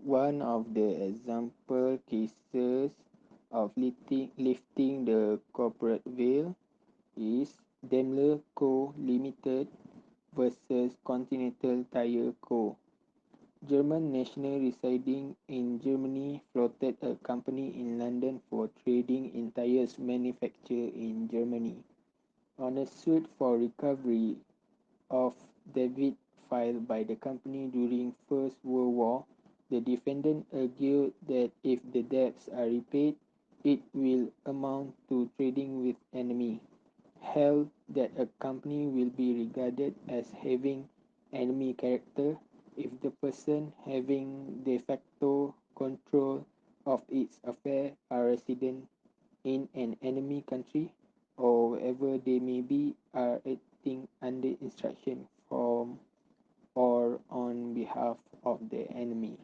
One of the example cases of lifting the corporate veil is Daimler Co. Limited versus Continental Tire Co. German national residing in Germany floated a company in London for trading in tires manufactured in Germany. On a suit for recovery of debt filed by the company during First World War, the defendant argued that if the debts are repaid, it will amount to trading with enemy, held that a company will be regarded as having enemy character if the person having de facto control of its affairs are resident in an enemy country or wherever they may be are acting under instruction from or on behalf of the enemy.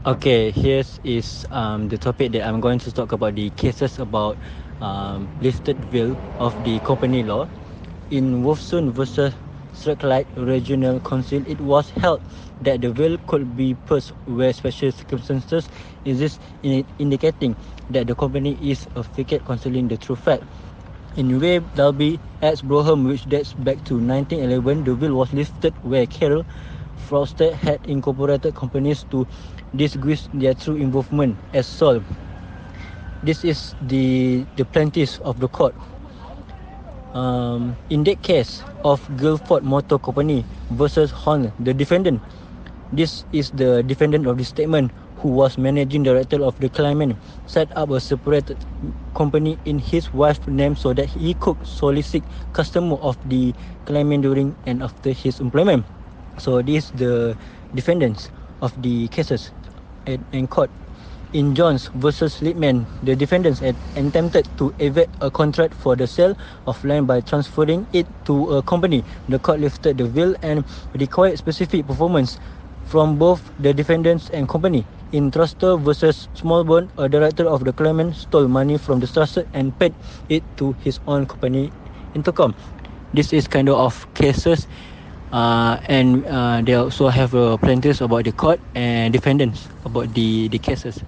Okay, here's is the topic that I'm going to talk about the cases about listed will of the company law. In Wolfson versus Strathclyde Regional Council, it was held that the will could be passed where special circumstances exist, indicating that the company is affected concerning the true fact. In Way Dalby at Broham, which dates back to 1911, the will was listed where Carroll Foster had incorporated companies to disguise their true involvement as sole. This is the plaintiffs of the court. In that case of Guilford Motor Company versus Horn, the defendant. This is the defendant of the statement who was managing director of the claimant, set up a separate company in his wife's name so that he could solicit customer of the claimant during and after his employment. So this is the defendants of the cases in court. In Jones versus Lippman, the defendants had attempted to evade a contract for the sale of land by transferring it to a company. The court lifted the will and required specific performance from both the defendants and company. In Truster versus Smallbone, a director of the claimant stole money from the trusted and paid it to his own company, Intercom. This is kind of cases, and they also have plaintiffs about the court and defendants about the cases.